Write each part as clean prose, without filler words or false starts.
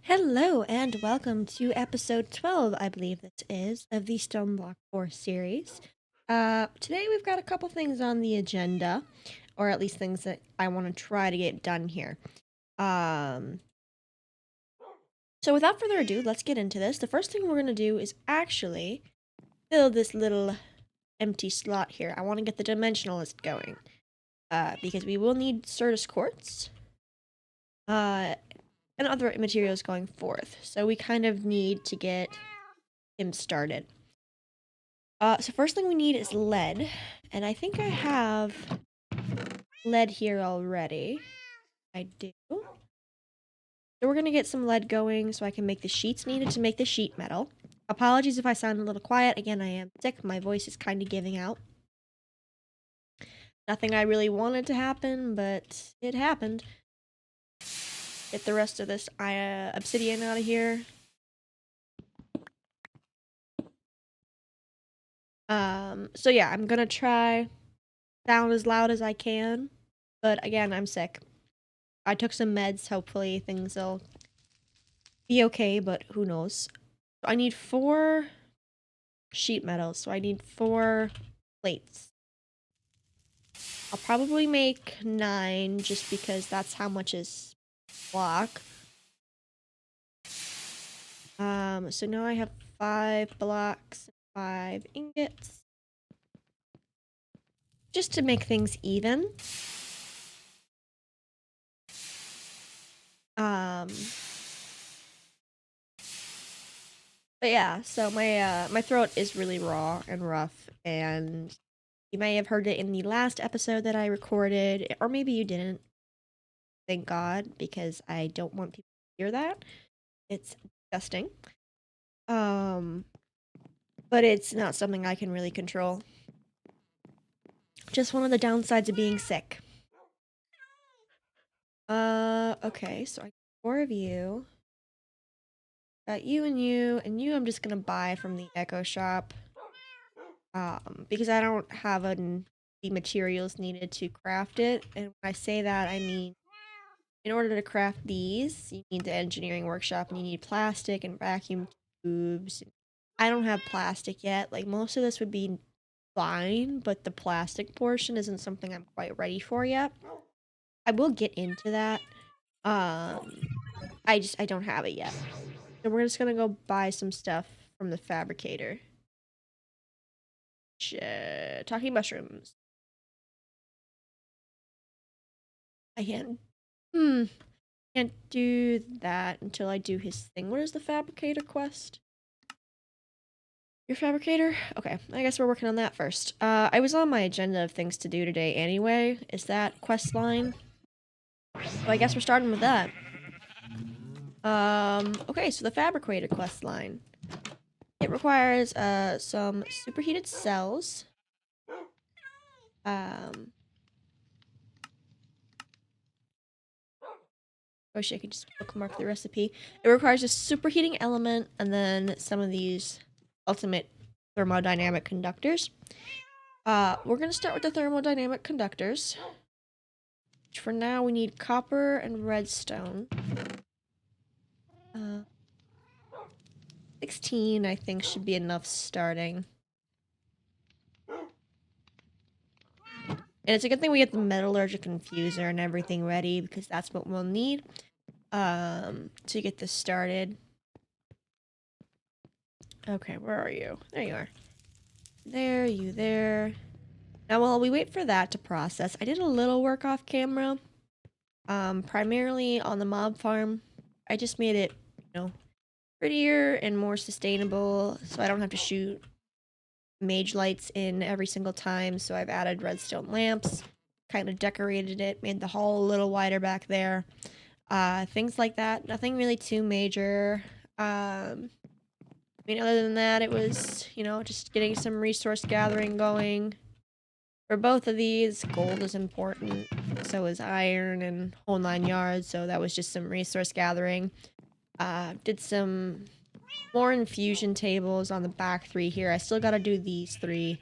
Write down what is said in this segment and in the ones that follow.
Hello and welcome to episode 12, I believe this is, of the Stoneblock 4 series. Today we've got a couple things on the agenda, or at least things that I want to try to get done here. So without further ado, let's get into this. The first thing we're going to do is actually fill this little empty slot here. I want to get the Dimensionalist going, because we will need Certus quartz. And other materials going forth. So we kind of need to get him started. So first thing we need is lead. And I think I have lead here already. I do. So we're going to get some lead going so I can make the sheets needed to make the sheet metal. Apologies if I sound a little quiet. Again, I am sick. My voice is kind of giving out. Nothing I really wanted to happen, but it happened. Get the rest of this obsidian out of here. So yeah, I'm gonna try sound as loud as I can, but again, I'm sick. I took some meds, hopefully things will be okay, but who knows. I need 4 sheet metal, so I need 4 plates. I'll probably make 9, just because that's how much is block. So now I have 5 blocks, 5 ingots. Just to make things even. But yeah, so my throat is really raw and rough, and you may have heard it in the last episode that I recorded, or maybe you didn't. Thank God, because I don't want people to hear that. It's disgusting. But it's not something I can really control. Just one of the downsides of being sick. Okay, so I got 4 of you. Got you and you, and you I'm just gonna buy from the Echo Shop. Because I don't have the materials needed to craft it. And when I say that, I mean, in order to craft these, you need the engineering workshop, and you need plastic and vacuum tubes. I don't have plastic yet. Like, most of this would be fine, but the plastic portion isn't something I'm quite ready for yet. I will get into that. I don't have it yet. So we're just gonna go buy some stuff from the fabricator. Talking mushrooms. I can't do that until I do his thing. What is the fabricator quest? Your fabricator? Okay, I guess we're working on that first. I was on my agenda of things to do today anyway. Is that quest line? So I guess we're starting with that. Okay, so the fabricator quest line. It requires, some superheated cells. Wish I could just bookmark the recipe. It requires a superheating element and then some of these ultimate thermodynamic conductors. We're going to start with the thermodynamic conductors. Which for now we need copper and redstone. 16 I think should be enough starting. And it's a good thing we get the metallurgic infuser and everything ready, because that's what we'll need to get this started. Okay, where are you? There you are. There. Now, while we wait for that to process, I did a little work off camera. Primarily on the mob farm. I just made it, prettier and more sustainable, so I don't have to shoot mage lights in every single time. So I've added redstone lamps, kind of decorated it, made the hall a little wider back there. Things like that. Nothing really too major. Other than that, it was, just getting some resource gathering going. For both of these, gold is important. So is iron and whole 9 yards. So that was just some resource gathering. Did some more infusion tables on the back 3 here. I still gotta do these 3.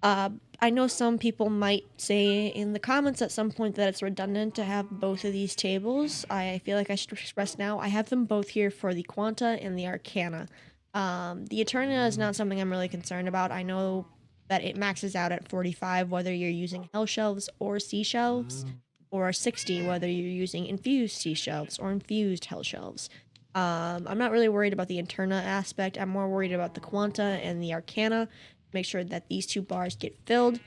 I know some people might say in the comments at some point that it's redundant to have both of these tables. I feel like I should express now, I have them both here for the Quanta and the Arcana. The Eterna is not something I'm really concerned about. I know that it maxes out at 45 whether you're using Hell Shelves or Sea Shelves, or 60 whether you're using Infused Sea Shelves or Infused Hell Shelves. I'm not really worried about the Eterna aspect. I'm more worried about the Quanta and the Arcana. Make sure that these two bars get filled.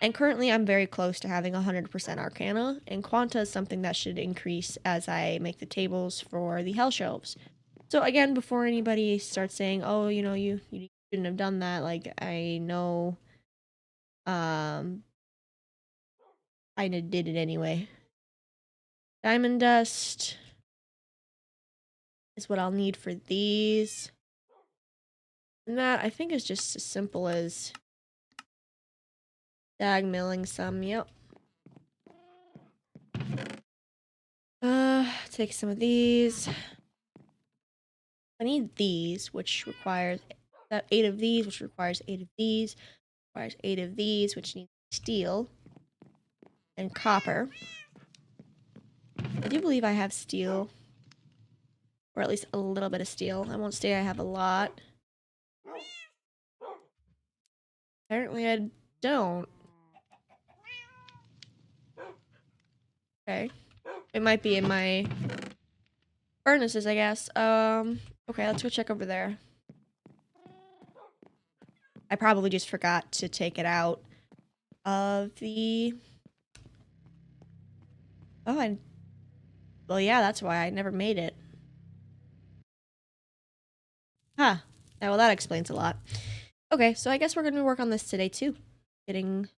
And currently I'm very close to having 100% Arcana, and Quanta is something that should increase as I make the tables for the Hell Shelves. So again, before anybody starts saying, oh, you know, you shouldn't have done that, like, I know, I did it anyway. Diamond dust is what I'll need for these. And that, I think, is just as simple as dag milling some, yep. Take some of these. I need these, which requires 8 of these, which requires 8 of these, requires 8 of these, which needs steel and copper. I do believe I have steel, or at least a little bit of steel. I won't say I have a lot. Apparently I don't. Okay. It might be in my furnaces, I guess. Okay, let's go check over there. I probably just forgot to take it out of the... Oh, well, yeah, that's why I never made it. Huh. Yeah, well, that explains a lot. Okay, so I guess we're gonna work on this today, too. Getting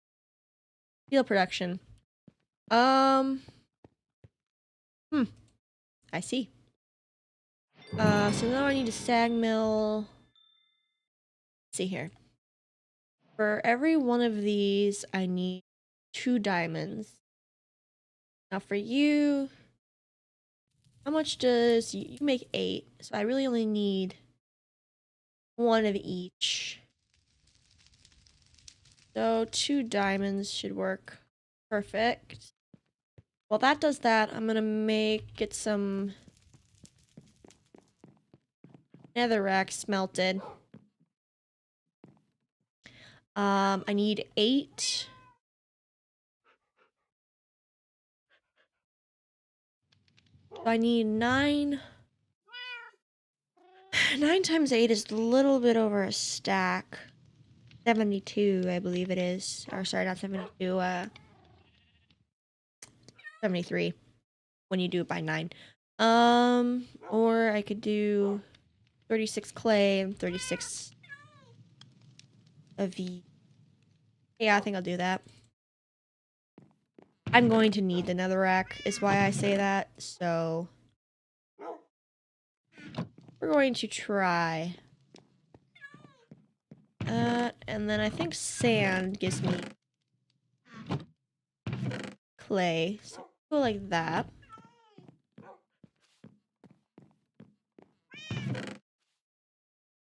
steel production. I see. So now I need a sag mill. Let's see here. For every one of these, I need 2 diamonds. Now for you, how much does... You make 8, so I really only need 1 of each. So 2 diamonds should work perfect. While that does that, I'm gonna get some netherrack smelted. I need 8. So I need 9. 9 times 8 is a little bit over a stack. 72, I believe it is. Or sorry, not 72, 73. When you do it by 9. Or I could do 36 clay and 36 of the... Yeah, I think I'll do that. I'm going to need the netherrack, is why I say that, so... We're going to try. And then I think sand gives me clay. So go like that.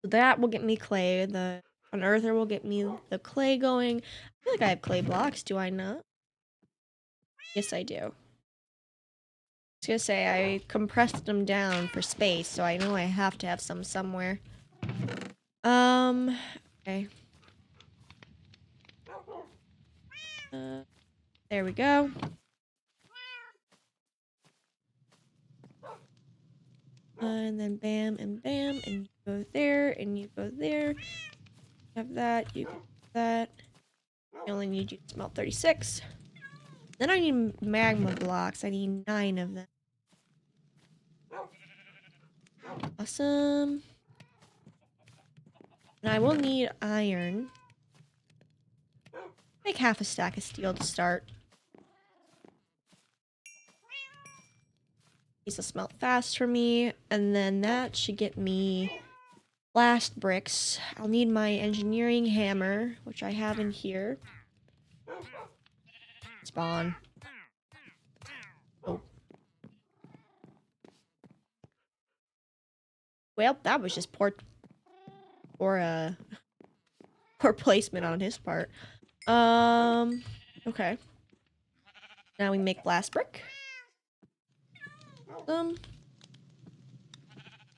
So that will get me clay. The unearther will get me the clay going. I feel like I have clay blocks, do I not? Yes, I do. I was gonna say, I compressed them down for space, so I know I have to have some somewhere. Okay. There we go. And then bam and bam, and you go there, and you go there. Have that, you have that. I only need you to smelt 36. Then I need magma blocks. I need 9 of them. Awesome. And I will need iron. Make half a stack of steel to start. These will smelt fast for me. And then that should get me blast bricks. I'll need my engineering hammer, which I have in here. Spawn. Oh. Well, that was just poor placement on his part. Okay. Now we make glass brick.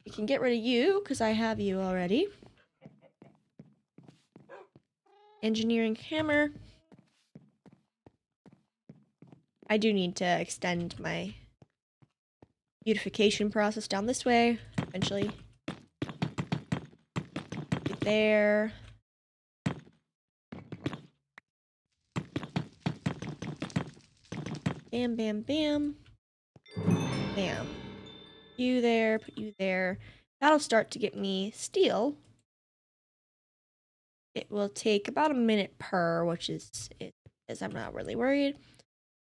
We can get rid of you, because I have you already. Engineering hammer. I do need to extend my beautification process down this way, eventually. Get there. Bam, bam, bam. Bam. You there, put you there. That'll start to get me steel. It will take about a minute per, which is I'm not really worried.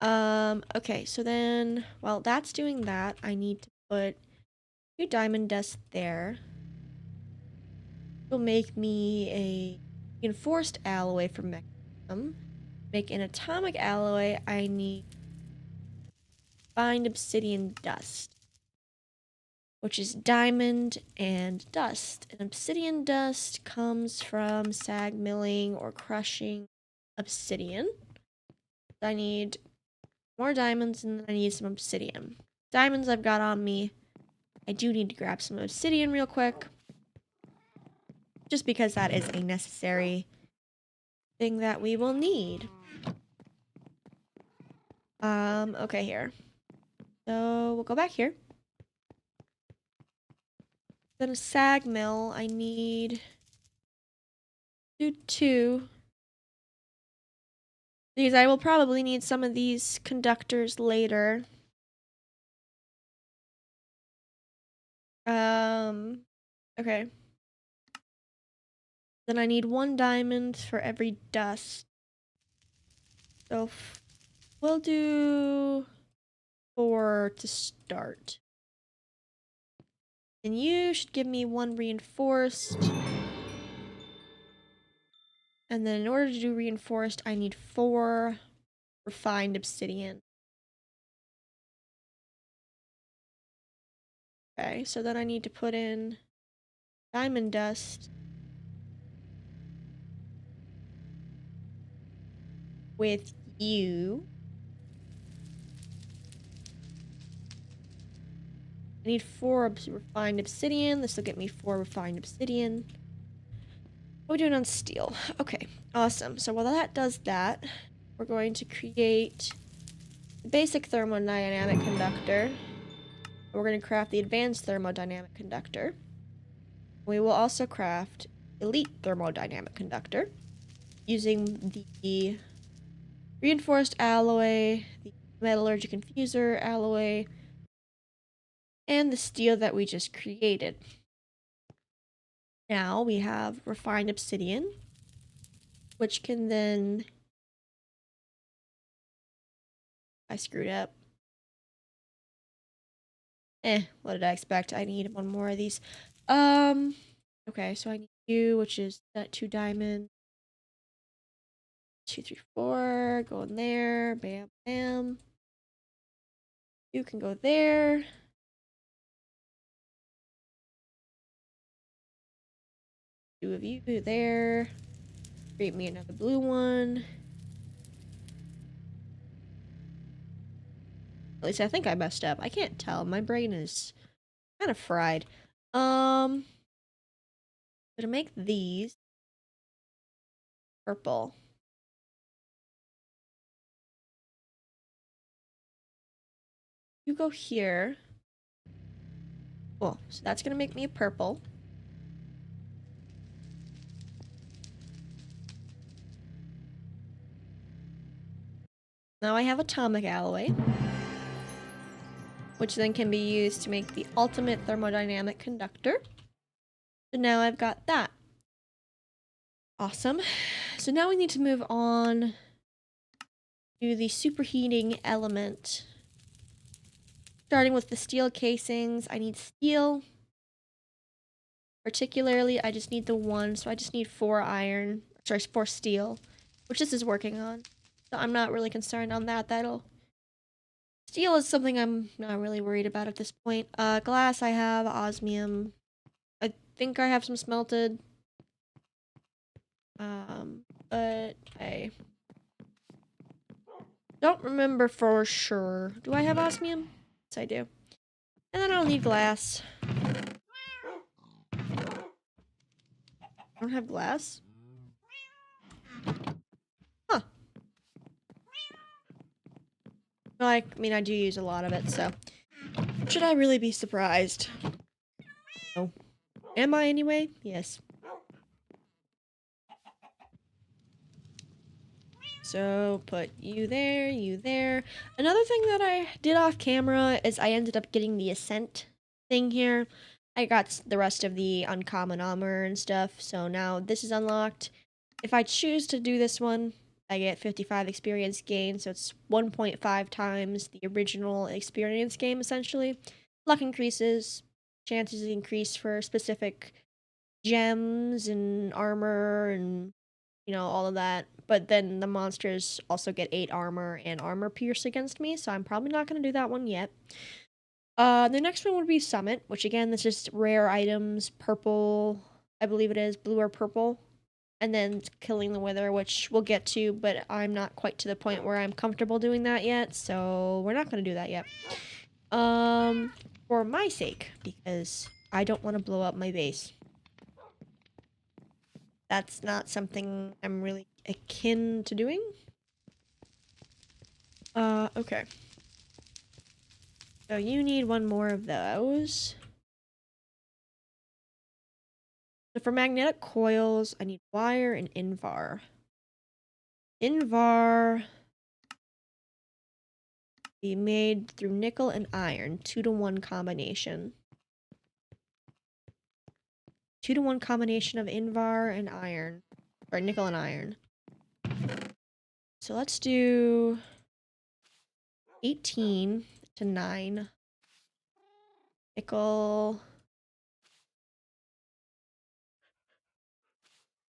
Okay, so then while that's doing that, I need to put 2 diamond dust there. Will make me a reinforced alloy for mechanism. Make an atomic alloy, I need fine obsidian dust, which is diamond and dust. And obsidian dust comes from sag milling or crushing obsidian. I need more diamonds and I need some obsidian. Diamonds I've got on me. I do need to grab some obsidian real quick, just because that is a necessary thing that we will need. Okay, here. So we'll go back here. Then a sag mill, I need do 2. Because I will probably need some of these conductors later. Okay. Then I need 1 diamond for every dust. So we'll do 4 to start. And you should give me 1 reinforced. And then in order to do reinforced, I need 4 refined obsidian. Okay, so then I need to put in diamond dust with you. I need 4 refined obsidian. This will get me 4 refined obsidian. What are we doing on steel? Okay, awesome. So while that does that, we're going to create the basic thermodynamic conductor. We're going to craft the advanced thermodynamic conductor. We will also craft elite thermodynamic conductor using the reinforced alloy, the metallurgic infuser alloy, and the steel that we just created. Now we have refined obsidian, which can then... I screwed up. What did I expect? I need 1 more of these. Okay, so I need you, which is that 2 diamond. 2, 3, 4. Go in there. Bam, bam. You can go there. Two of you there. Create me another blue one. At least I think I messed up. I can't tell. My brain is kind of fried. Gonna make these purple. You go here. Cool. So that's gonna make me a purple. Now I have atomic alloy, which then can be used to make the ultimate thermodynamic conductor. So now I've got that. Awesome. So now we need to move on to the superheating element. Starting with the steel casings, I need steel. Particularly, I just need the 1, so I just need 4 iron. Sorry, 4 steel, which this is working on. So I'm not really concerned on that. Steel is something I'm not really worried about at this point. Glass, I have osmium. I think I have some smelted. but I don't remember for sure. Do I have osmium? Yes, I do. And then I'll need glass. I don't have glass? Huh. Well, I mean, I do use a lot of it, so... Should I really be surprised? No. Am I anyway? Yes. So, put you there, you there. Another thing that I did off camera is I ended up getting the Ascent thing here. I got the rest of the uncommon armor and stuff, so now this is unlocked. If I choose to do this one, I get 55 experience gain, so it's 1.5 times the original experience gain, essentially. Luck increases, chances increase for specific gems and armor and, you know, all of that. But then the monsters also get 8 armor and armor pierce against me, so I'm probably not going to do that one yet. The next one would be Summit, which again, that's just rare items, purple, I believe it is, blue or purple. And then killing the Wither, which we'll get to, but I'm not quite to the point where I'm comfortable doing that yet, so we're not going to do that yet. For my sake, because I don't want to blow up my base. That's not something I'm really akin to doing. Okay. So you need one more of those. So for magnetic coils, I need wire and Invar. Invar be made through nickel and iron, 2-to-1 combination. 2-to-1 combination of Invar and iron, or nickel and iron. So let's do 18 to 9. Nickel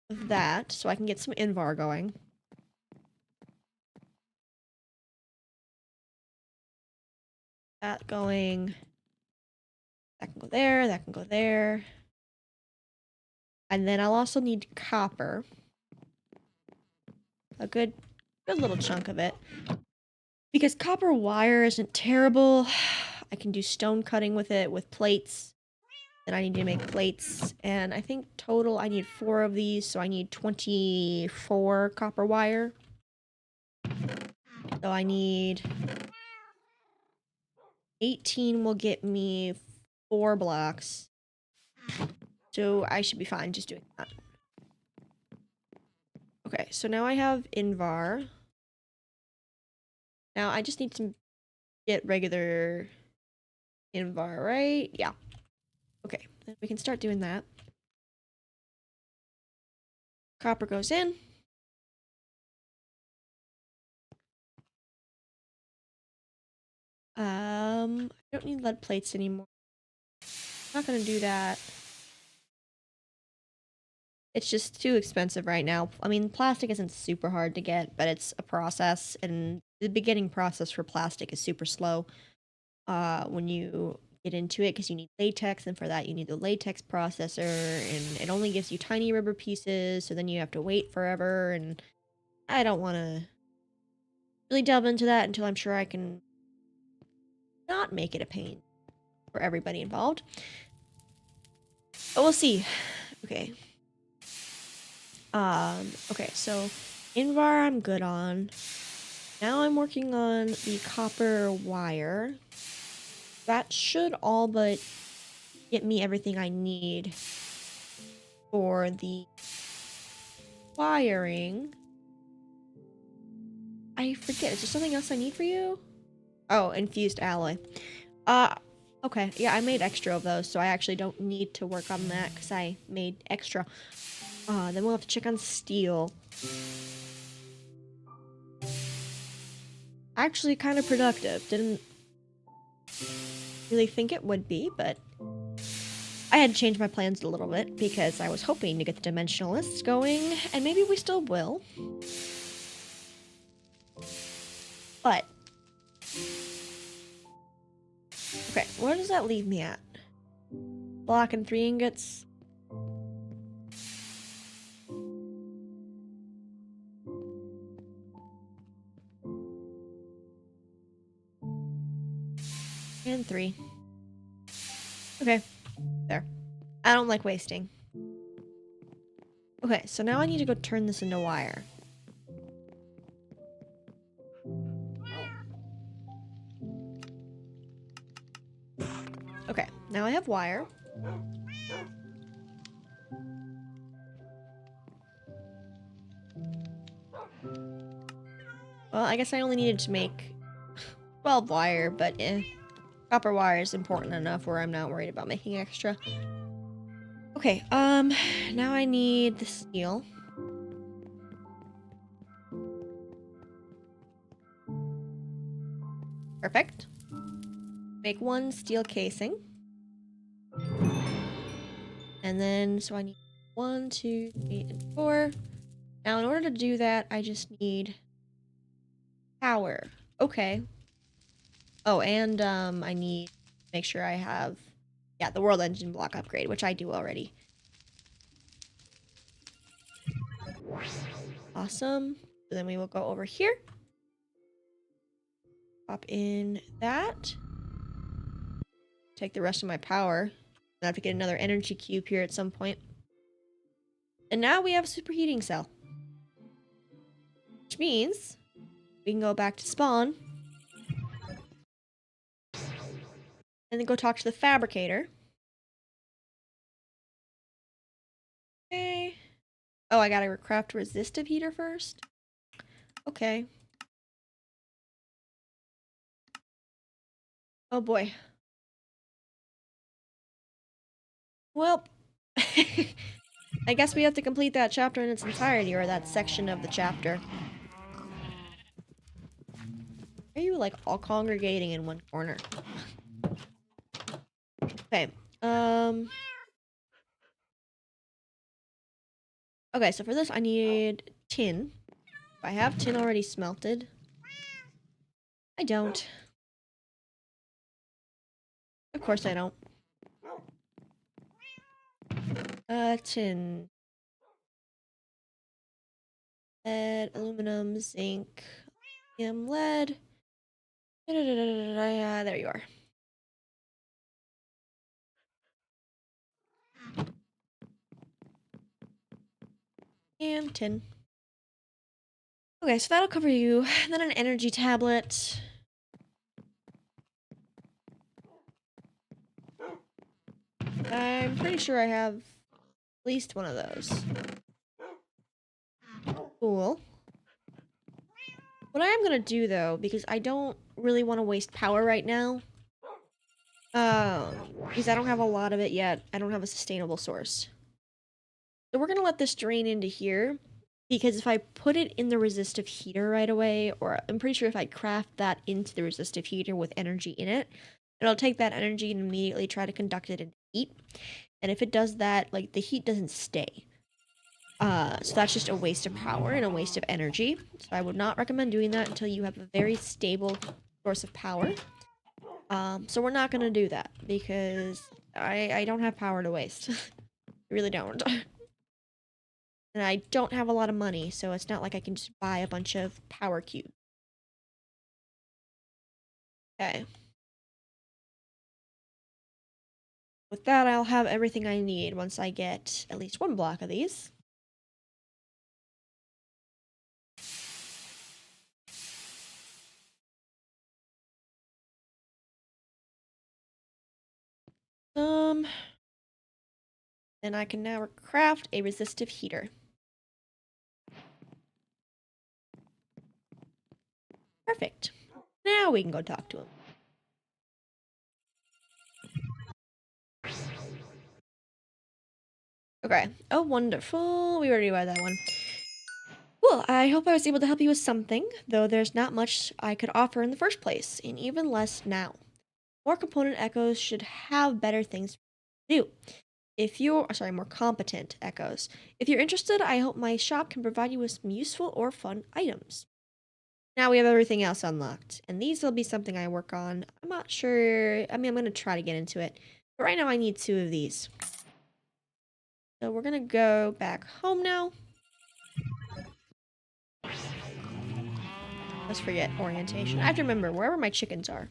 of that, so I can get some Invar going. That going. That can go there, that can go there. And then I'll also need copper. A good little chunk of it. Because copper wire isn't terrible. I can do stone cutting with it, with plates. Then I need to make plates. And I think total I need 4 of these, so I need 24 copper wire. So I need 18 will get me 4 blocks. So I should be fine just doing that. Okay, so now I have Invar. Now I just need to get regular Invar, right? Yeah. Okay, then we can start doing that. Copper goes in. I don't need lead plates anymore. I'm not gonna do that. It's just too expensive right now. I mean, plastic isn't super hard to get, but it's a process, and the beginning process for plastic is super slow. When you get into it, because you need latex, and for that you need the latex processor, and it only gives you tiny rubber pieces, so then you have to wait forever, and I don't want to really delve into that until I'm sure I can not make it a pain for everybody involved. But we'll see. Okay. Okay, so Invar I'm good on. Now I'm working on the copper wire. That should all but get me everything I need for the wiring. I forget, is there something else I need for you? Oh, infused alloy. Okay, yeah, I made extra of those, so I actually don't need to work on that because I made extra. Then we'll have to check on steel. Actually kind of productive. Didn't really think it would be, but I had to change my plans a little bit because I was hoping to get the Dimensionalists going, and maybe we still will. But okay, where does that leave me at? Block and 3 ingots. 3. Okay, there. I don't like wasting. Okay, so now I need to go turn this into wire. Okay, now I have wire. Well, I guess I only needed to make 12 wire, but copper wire is important enough where I'm not worried about making extra. Okay, now I need the steel. Perfect. Make 1 steel casing. And then, so I need 1, 2, 3, and 4. Now, in order to do that, I just need power. Okay. Oh, and, I need to make sure I have, yeah, the world engine block upgrade, which I do already. Awesome. So then we will go over here. Pop in that. Take the rest of my power. I have to get another energy cube here at some point. And now we have a superheating cell. Which means we can go back to spawn. And then go talk to the fabricator. Okay. Oh, I gotta craft a resistive heater first? Okay. Oh boy. Well, I guess we have to complete that chapter in its entirety, or that section of the chapter. Are you, like, all congregating in one corner? Okay, okay, so for this I need tin. I have tin already smelted. I don't. Of course I don't. Tin. Lead, aluminum, zinc, lead. There you are. And tin. Okay, so that'll cover you. Then an energy tablet. I'm pretty sure I have at least one of those. Cool. What I am gonna do though, because I don't really want to waste power right now, because I don't have a lot of it yet. I don't have a sustainable source. So we're gonna let this drain into here, because if I put it in the resistive heater right away, or I'm pretty sure if I craft that into the resistive heater with energy in it, it'll take that energy and immediately try to conduct it into heat. And if it does that, like, the heat doesn't stay. So that's just a waste of power and a waste of energy. So I would not recommend doing that until you have a very stable source of power. So we're not gonna do that because I don't have power to waste. I really don't. And I don't have a lot of money, so it's not like I can just buy a bunch of power cubes. Okay. With that, I'll have everything I need once I get at least 1 block of these. Then I can now craft a resistive heater. Perfect. Now we can go talk to him. Okay. Oh, wonderful. We already read that one. Well, I hope I was able to help you with something, though there's not much I could offer in the first place, and even less now. More component echoes should have better things to do. If you're, sorry, more competent echoes. If you're interested, I hope my shop can provide you with some useful or fun items. Now we have everything else unlocked, and these will be something I work on. I'm not sure, I mean, I'm going to try to get into it, but right now I need 2 of these. So we're going to go back home now. Let's forget orientation. I have to remember wherever my chickens are.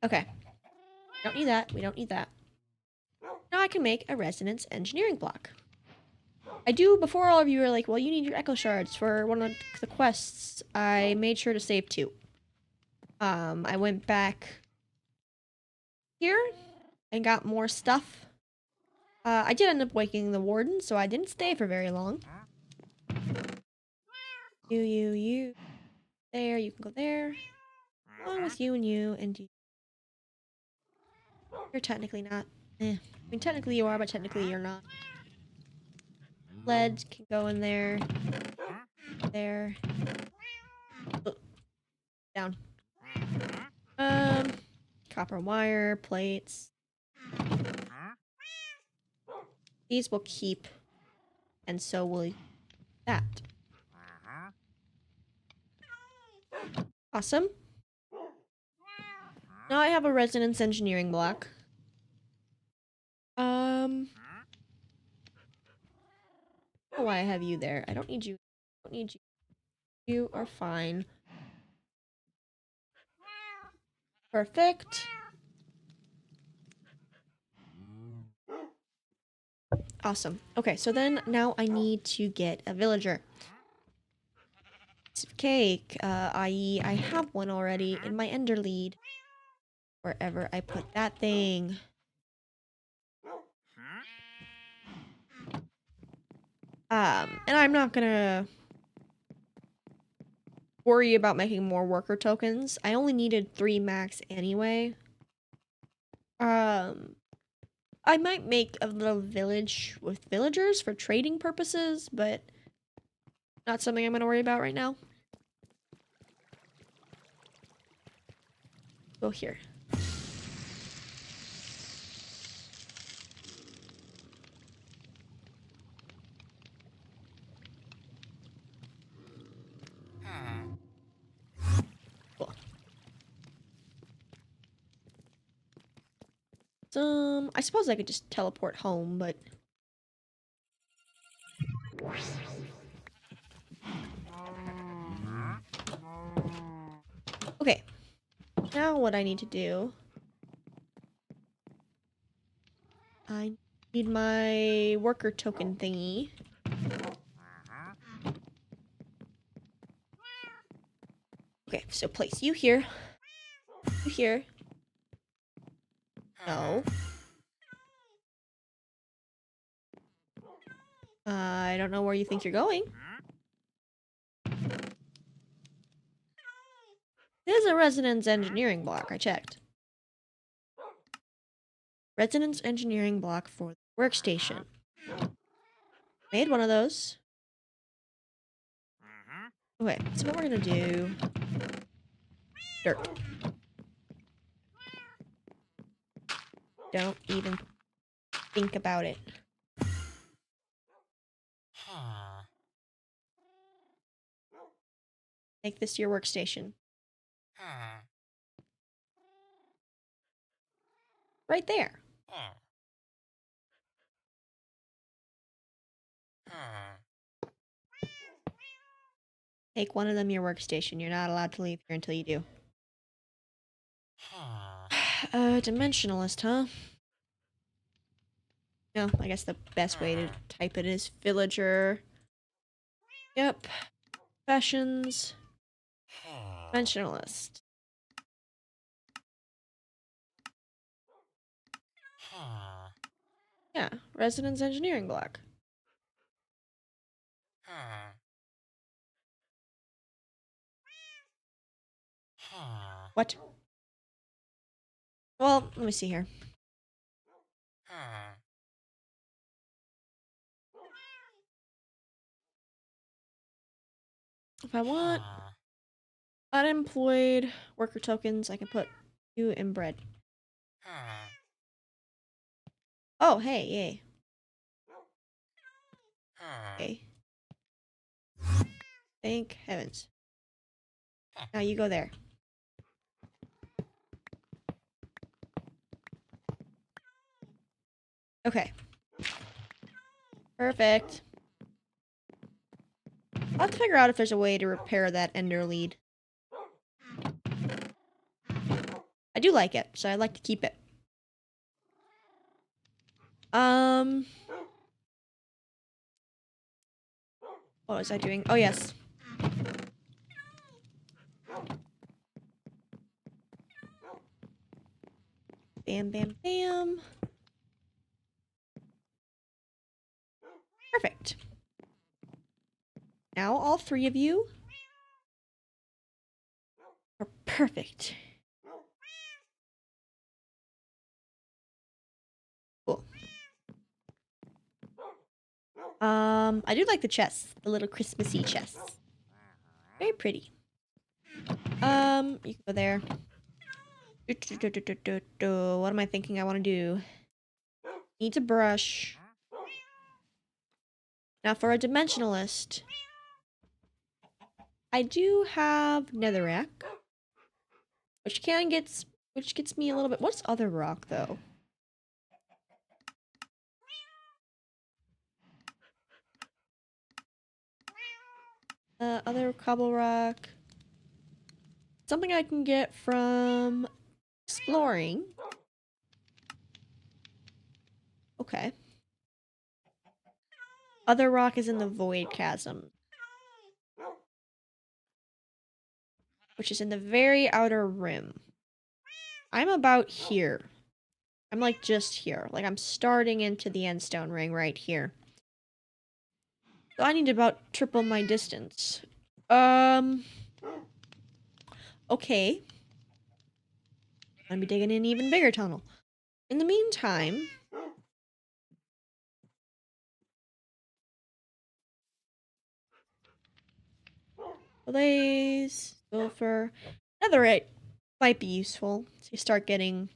Okay. Don't need that. We don't need that. Now I can make a resonance engineering block. I do, before all of you are like, well, you need your echo shards for one of the quests, I made sure to save 2. I went back here and got more stuff. I did end up waking the warden, so I didn't stay for very long. You. There, you can go there. Along with you and you and you. You're technically not. I mean, technically you are, but technically you're not. Lead can go in there. There. Oh, down. Copper wire, plates. These will keep, and so will that. Awesome. Now I have a resonance engineering block. Oh, why I have you there? I don't need you. I don't need you. You are fine. Perfect. Awesome. Okay, so then now I need to get a villager. Piece of cake, i.e. I have one already in my ender lead. Wherever I put that thing. And I'm not gonna worry about making more worker tokens. I only needed 3 max anyway. I might make a little village with villagers for trading purposes, but not something I'm gonna worry about right now. Go here. Cool. I suppose I could just teleport home, but okay. Now what I need to do, I need my worker token thingy. Okay, so place you here. You here. No. I don't know where you think you're going. This is a resonance engineering block, I checked. Resonance engineering block for the workstation. Made one of those. Okay, so what we're gonna do... Dirt. Don't even think about it. Make this your workstation. Right there. Make one of them your workstation. You're not allowed to leave here until you do. Dimensionalist, huh? No, I guess the best way to type it is villager. Yep. Professions. Dimensionalist. Yeah, residence engineering block. What? Well, let me see here. If I want unemployed worker tokens, I can put you in bread. Oh, hey, yay. Okay. Thank heavens. Now you go there. Okay. Perfect. I'll have to figure out if there's a way to repair that ender lead. I do like it, so I'd like to keep it. What was I doing? Oh, yes. Bam, bam, bam. Perfect. Now all 3 of you are perfect. Cool. I do like the chests, the little Christmassy chests. Very pretty. You can go there. What am I thinking I want to do? Need to brush. Now for a Dimensionalist, I do have netherrack, which gets me a little bit. What's other rock though? Other cobble rock. Something I can get from exploring. Okay. Other rock is in the void chasm, which is in the very outer rim. I'm about here. I'm like just here. Like I'm starting into the endstone ring right here. So I need to about triple my distance. Okay. I'm gonna be digging an even bigger tunnel. In the meantime, blaze, sulfur, netherite might be useful to start getting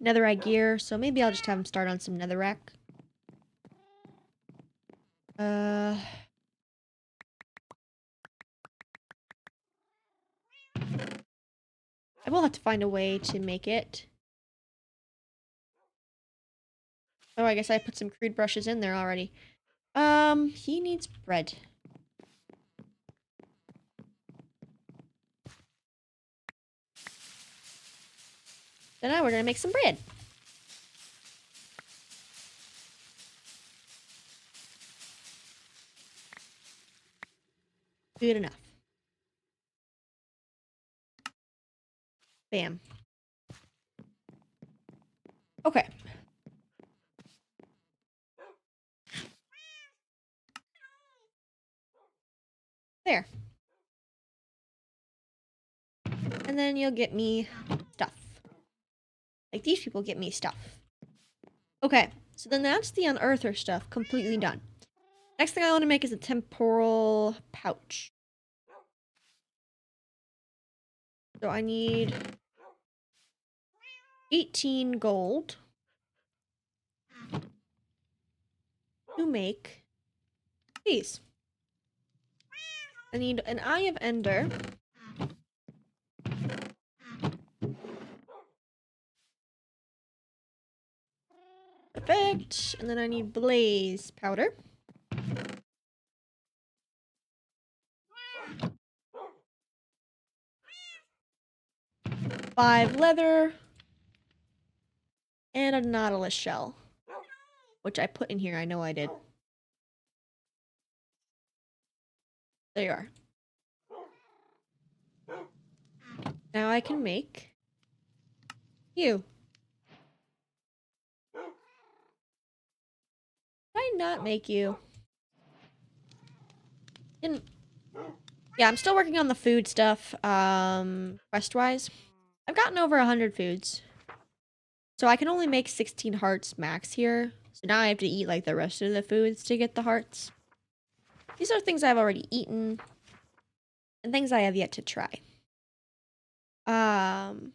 netherite gear. So maybe I'll just have him start on some netherrack. I will have to find a way to make it. Oh, I guess I put some crude brushes in there already. He needs bread. So now we're gonna make some bread. Good enough. Bam. Okay. There. And then you'll get me stuff. Like these people get me stuff. Okay, so then that's the unearther stuff completely done. Next thing I want to make is a temporal pouch. So I need 18 gold to make these. I need an Eye of Ender. Perfect. And then I need blaze powder. Five leather. And a nautilus shell. Which I put in here, I know I did. There you are. Now I can make you. Did I not make you? Didn't. Yeah, I'm still working on the food stuff, quest-wise. I've gotten over 100 foods. So I can only make 16 hearts max here. So now I have to eat like the rest of the foods to get the hearts. These are things I've already eaten. And things I have yet to try. Some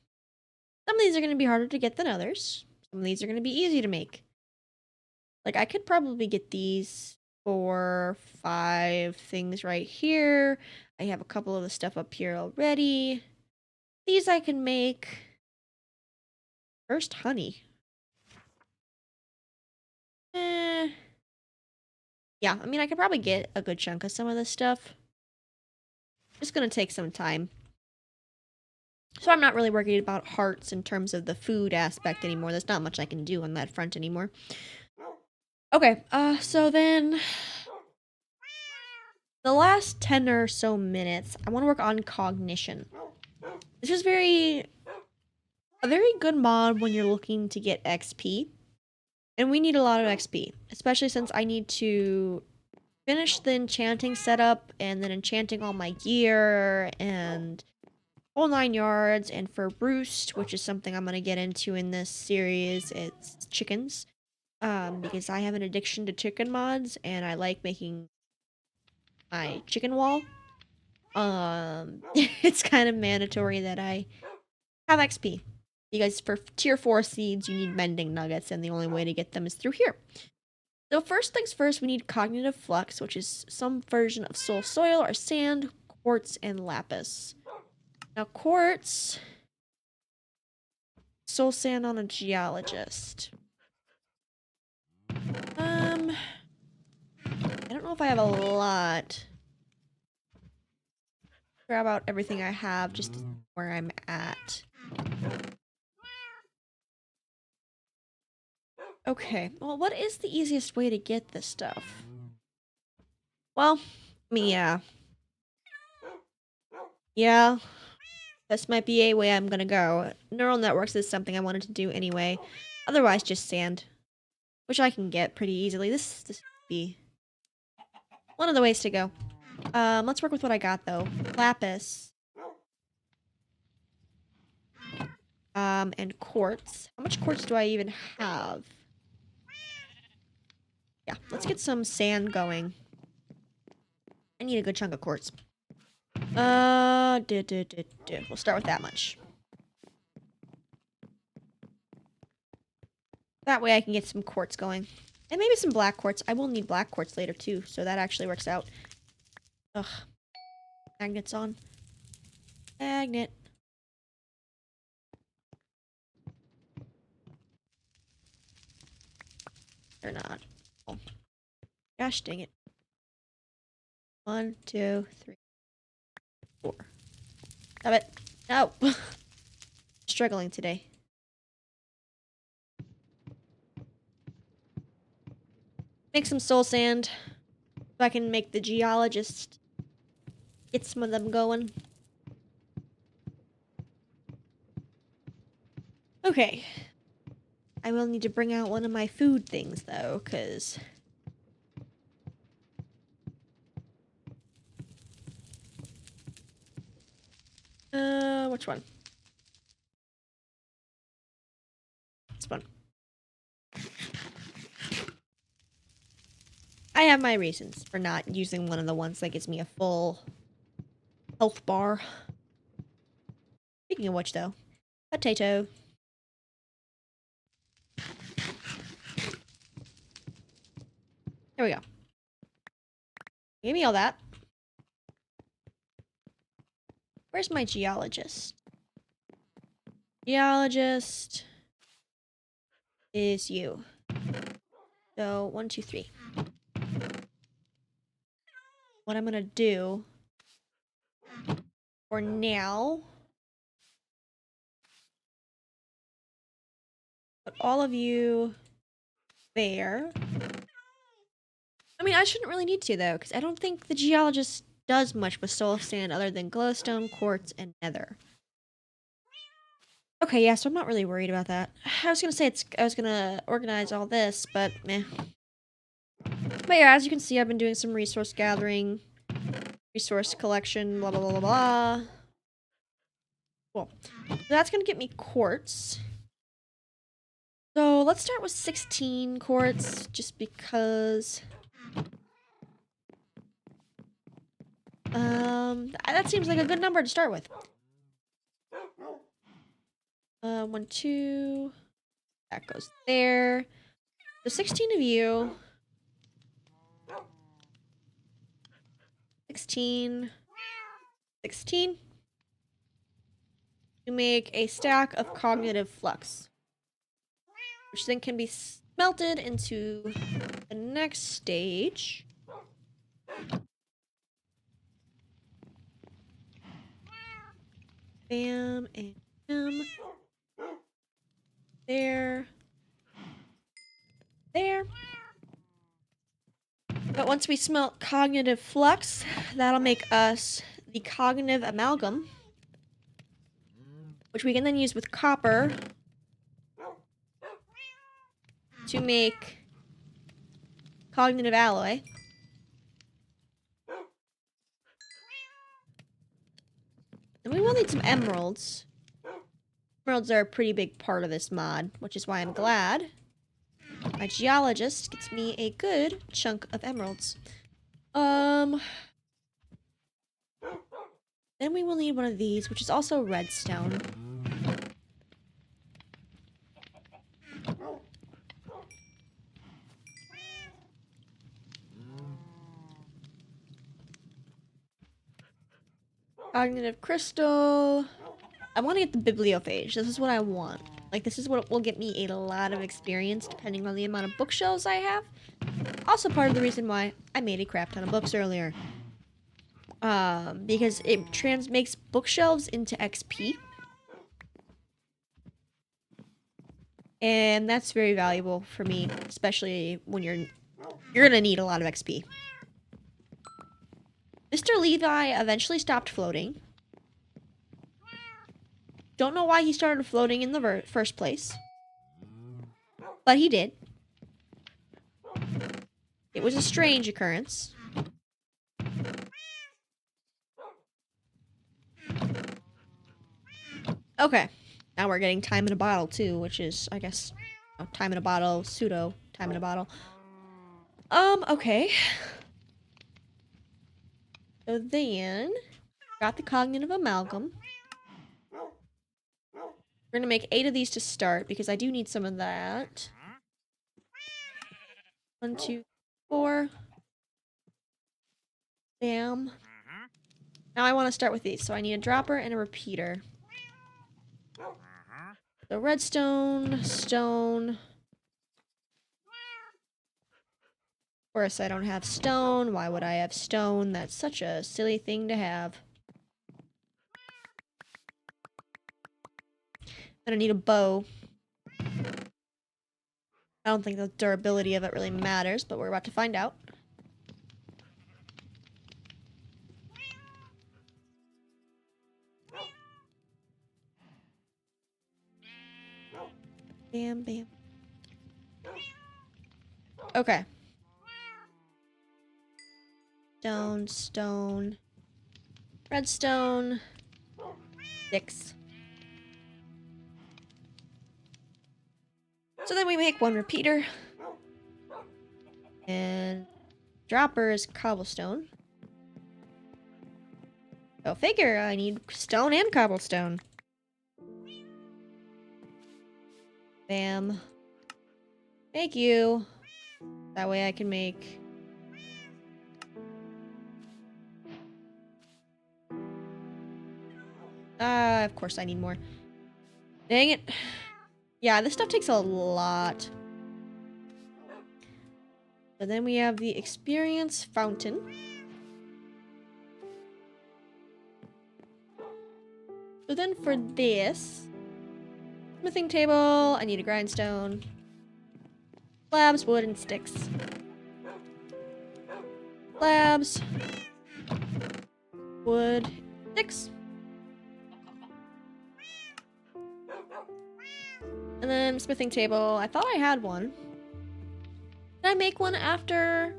of these are going to be harder to get than others. Some of these are going to be easy to make. Like I could probably get these 4, 5 things right here. I have a couple of the stuff up here already. These I can make. First honey. Yeah, I mean I could probably get a good chunk of some of this stuff. Just gonna take some time. So I'm not really worried about hearts in terms of the food aspect anymore. There's not much I can do on that front anymore. Okay, so then the last 10 or so minutes, I want to work on Cognition. This is a very good mod when you're looking to get XP. And we need a lot of XP, especially since I need to finish the enchanting setup and then enchanting all my gear and whole 9 yards. And for Roost, which is something I'm going to get into in this series, it's chickens. Because I have an addiction to chicken mods and I like making my chicken wall. It's kind of mandatory that I have XP. Because for tier 4 seeds, you need mending nuggets, and the only way to get them is through here. So first things first, we need cognitive flux, which is some version of soul soil or sand, quartz, and lapis. Now quartz, soul sand on a geologist. I don't know if I have a lot. Grab out everything I have just to see where I'm at. Okay, well, what is the easiest way to get this stuff? Well, yeah. Yeah, this might be a way I'm gonna go. Neural networks is something I wanted to do anyway. Otherwise, just sand, which I can get pretty easily. This would be one of the ways to go. Let's work with what I got, though. Lapis. And quartz. How much quartz do I even have? Yeah, let's get some sand going. I need a good chunk of quartz. We'll start with that much. That way I can get some quartz going. And maybe some black quartz. I will need black quartz later too, so that actually works out. Ugh. Magnet's on. Magnet. They're not. Oh. Gosh dang it. 1, 2, 3, 4. Stop it. No. Struggling today. Make some soul sand so I can make the geologist get some of them going. Okay. I will need to bring out one of my food things though, because which one? This one. I have my reasons for not using one of the ones that gives me a full health bar. Speaking of which, though, potato. There we go. Give me all that. Where's my geologist? Geologist is you. So, 1, 2, 3. What I'm gonna do for now, put all of you there. I mean, I shouldn't really need to, though, because I don't think the geologist does much with soul sand other than glowstone, quartz, and nether. Okay, yeah, so I'm not really worried about that. I was gonna say I was gonna organize all this, but meh. But yeah, as you can see, I've been doing some resource gathering, resource collection, blah, blah, blah, blah, blah. Cool. So that's gonna get me quartz. So let's start with 16 quartz, just because... that seems like a good number to start with. 1, 2... That goes there. So 16 of you. 16. 16. You make a stack of cognitive flux, which then can be smelted into the next stage. Bam, and bam. There. There. But once we smelt cognitive flux, that'll make us the cognitive amalgam, which we can then use with copper to make cognitive alloy. And we will need some emeralds. Emeralds are a pretty big part of this mod, which is why I'm glad my geologist gets me a good chunk of emeralds. Then we will need one of these, which is also redstone. Cognitive crystal. I want to get the bibliophage. This is what I want. Like, this is what will get me a lot of experience depending on the amount of bookshelves I have. Also part of the reason why I made a crap ton of books earlier. Because it makes bookshelves into XP. And that's very valuable for me, especially when you're gonna need a lot of XP. Mr. Levi eventually stopped floating. Don't know why he started floating in the first place. But he did. It was a strange occurrence. Okay. Now we're getting time in a bottle too, which is, I guess, time in a bottle, pseudo time in a bottle. Okay. So then, got the cognitive amalgam. We're gonna make 8 of these to start, because I do need some of that. 1, 2, 4. Bam. Now I want to start with these, so I need a dropper and a repeater. So redstone, stone. Of course, I don't have stone. Why would I have stone? That's such a silly thing to have. I'm gonna need a bow. I don't think the durability of it really matters, but we're about to find out. Bam, bam. Okay. Stone, stone. Redstone. Sticks. So then we make 1 repeater. And dropper is cobblestone. Go figure, I need stone and cobblestone. Bam. Thank you. That way I can make... of course I need more. Dang it. Yeah, this stuff takes a lot. So then we have the experience fountain. So then for this... smithing table, I need a grindstone. Slabs, wood, and sticks. Slabs. Wood. Sticks. And then smithing table. I thought I had one. Did I make one after?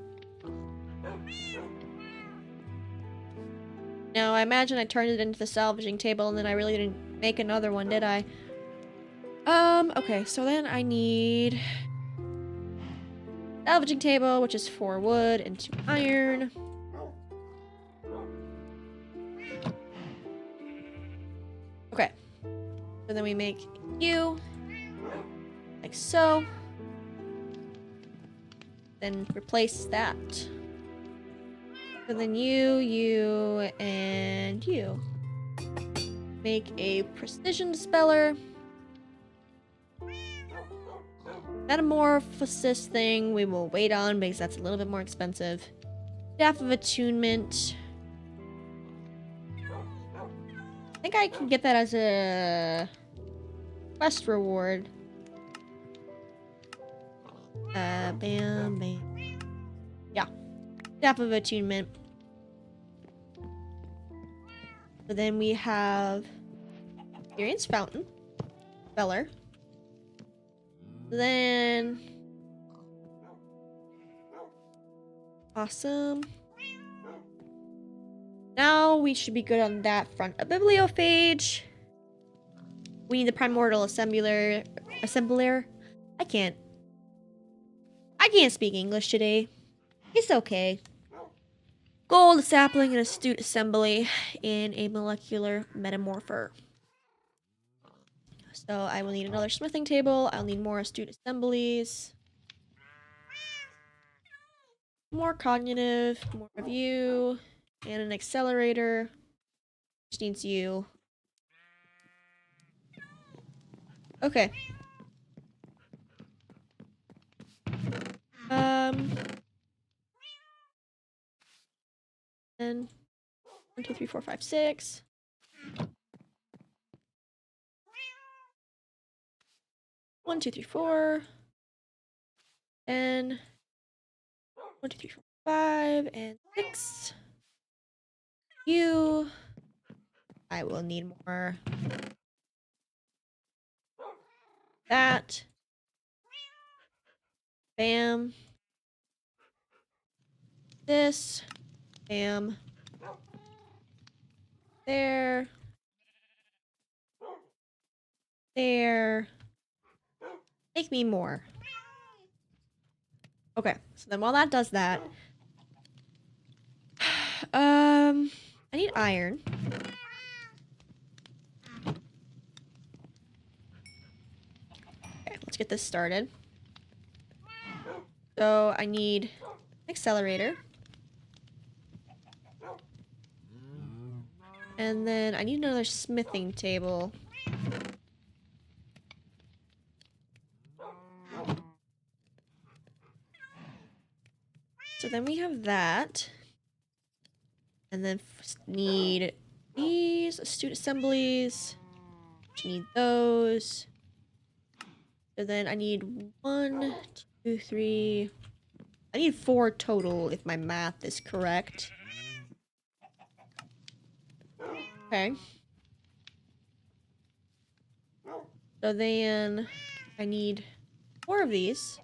No, I imagine I turned it into the salvaging table and then I really didn't make another one, did I? Okay, so then I need salvaging table, which is 4 wood and 2 iron. Okay. So then we make you, like so. Then replace that. So then you, and you. Make a precision dispeller. Metamorphosis thing we will wait on because that's a little bit more expensive. Staff of attunement. I think think I can get that as a quest reward. Bam, bam. Yeah. Staff of Attunement. So then we have Experience Fountain. Speller. Then... Awesome. Now we should be good on that front. A bibliophage. We need the primordial assembler. I can't speak English today. It's okay. Gold, sapling, and astute assembly in a molecular metamorpher. So I will need another smithing table. I'll need more astute assemblies. More cognitive, more review, and an accelerator. Which needs you. Okay. And 1, 2, 3, 4, 5, 6. One, two, three, four. And 1, 2, 3, 4, 5, and 6. You. I will need more. That. Bam. This. Bam. There. There. Make me more. Okay, so then while that does that, I need iron. Okay, let's get this started. So I need an accelerator. And then I need another smithing table. So then we have that. And then need these astute assemblies. Need those. So then I need 1, 2, 3. I need 4 total if my math is correct. Okay. So then I need 4 of these.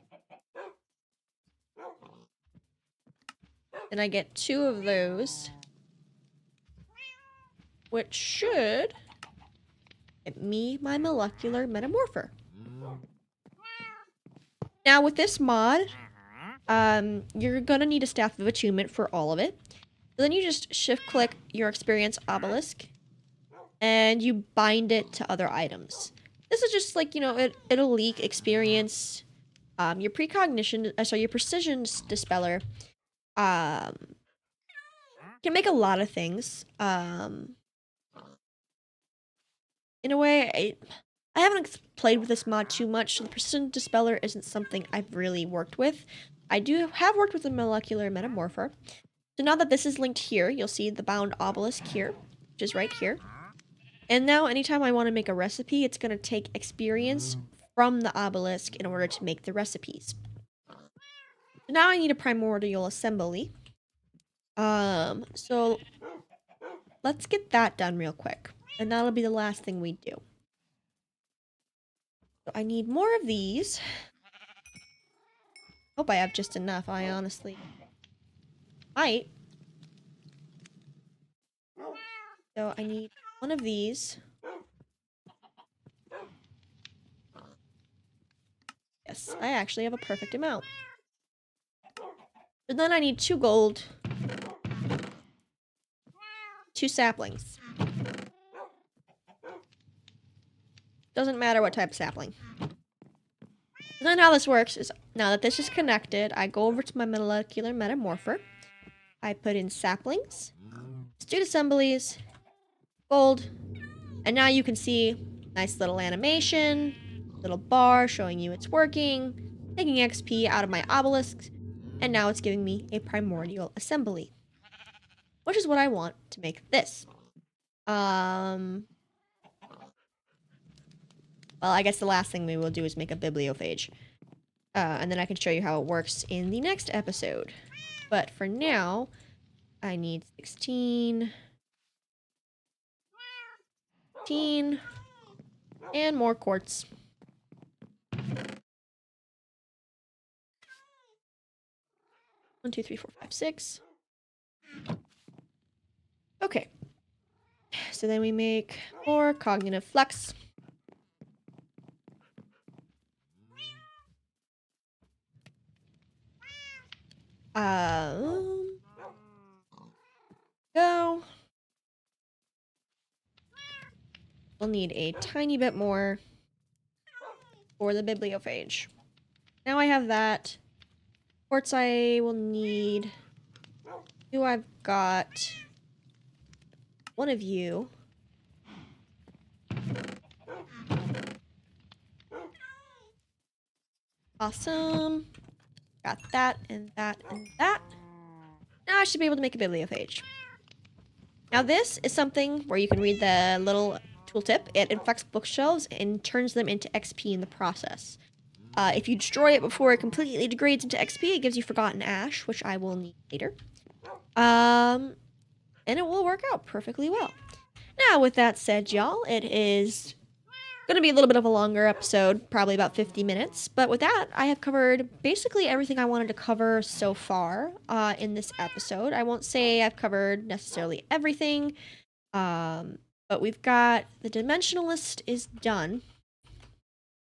Then I get 2 of those. Which should get me my molecular metamorpher. Now with this mod, you're gonna need a Staff of Attunement for all of it. So then you just shift click your experience obelisk and you bind it to other items. This is just like, you know, it'll leak experience, your precognition, your precision dispeller, can make a lot of things. In a way, I haven't played with this mod too much, so the precision dispeller isn't something I've really worked with. I have worked with the molecular metamorpher. So now that this is linked here, you'll see the bound obelisk here, which is right here. And now anytime I want to make a recipe, it's going to take experience from the obelisk in order to make the recipes. So now I need a primordial assembly. So let's get that done real quick. And that'll be the last thing we do. So I need more of these. Hope I have just enough. I honestly might. So I need 1 of these. Yes, I actually have a perfect amount. And then I need 2 gold. 2 saplings. Doesn't matter what type of sapling. And then how this works is, now that this is connected, I go over to my molecular metamorpher. I put in saplings, astute assemblies, gold, and now you can see nice little animation, little bar showing you it's working, taking XP out of my obelisks, and now it's giving me a primordial assembly, which is what I want to make this. Well, I guess the last thing we will do is make a bibliophage. And then I can show you how it works in the next episode. But for now, I need 16, 15, and more quartz. 1, 2, 3, 4, 5, 6. Okay. So then we make more cognitive flux. Go. We'll need a tiny bit more for the bibliophage. Now I have that. Quartz I will need. I've got one of you. Awesome. Got that and that and that. Now I should be able to make a bibliophage. Now this is something where you can read the little tooltip. It infects bookshelves and turns them into XP in the process. If you destroy it before it completely degrades into XP, it gives you Forgotten Ash, which I will need later. And it will work out perfectly well. Now, with that said, y'all, it is going to be a little bit of a longer episode, probably about 50 minutes. But with that, I have covered basically everything I wanted to cover so far in this episode. I won't say I've covered necessarily everything, but we've got the Dimensionalist is done.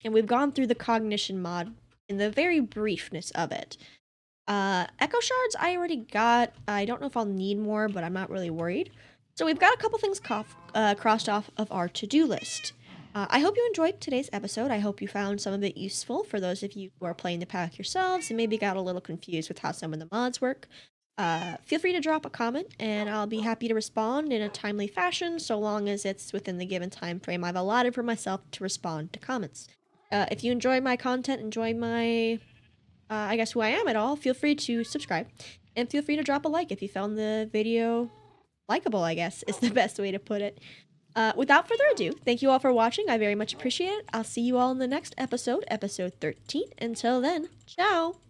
And we've gone through the Cognition mod in the very briefness of it. Echo Shards I already got. I don't know if I'll need more, but I'm not really worried. So we've got a couple things crossed off of our to-do list. I hope you enjoyed today's episode. I hope you found some of it useful for those of you who are playing the pack yourselves and maybe got a little confused with how some of the mods work. Feel free to drop a comment, and I'll be happy to respond in a timely fashion, so long as it's within the given time frame I've allotted for myself to respond to comments. If you enjoy my content, enjoy my, I guess who I am at all, feel free to subscribe. And feel free to drop a like if you found the video likable, I guess, is the best way to put it. Without further ado, thank you all for watching. I very much appreciate it. I'll see you all in the next episode, episode 13. Until then, ciao!